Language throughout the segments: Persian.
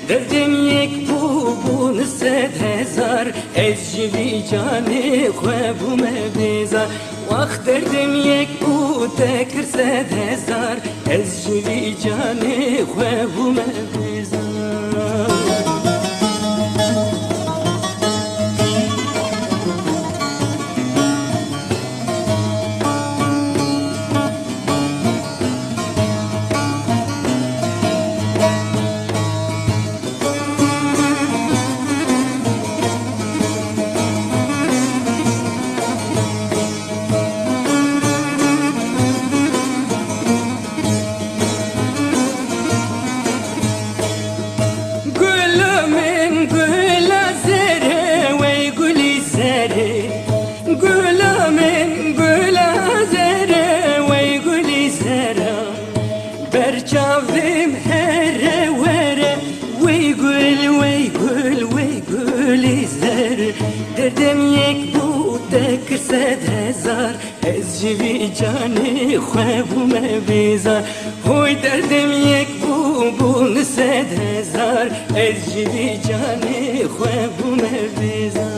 دردم یک بون سد هزار از جوی جانی خوابم بیزار وقت دردم یک بو تکر سد هزار از جوی جانی خوابم بیزار برچاویم هره وره وی گل زر دردم یک بود دکر سد هزار از جوی جانی خوابم بیزار هوی دردم یک بون سد هزار از جوی جانی خوابم بیزار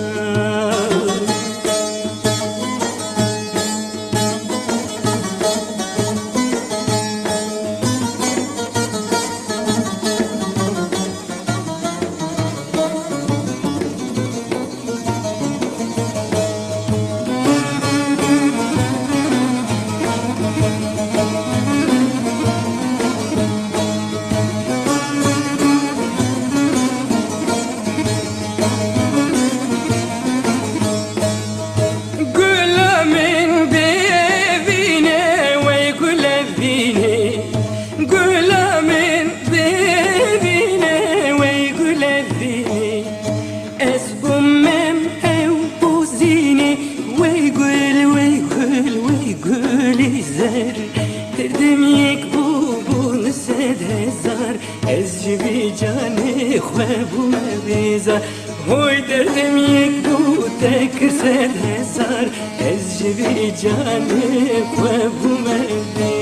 دردم یک بون سد هزار از جوی جانی خوابم بیزار هوی دردم یک بود تکر سد هزار از جوی جانی خوابم بیزار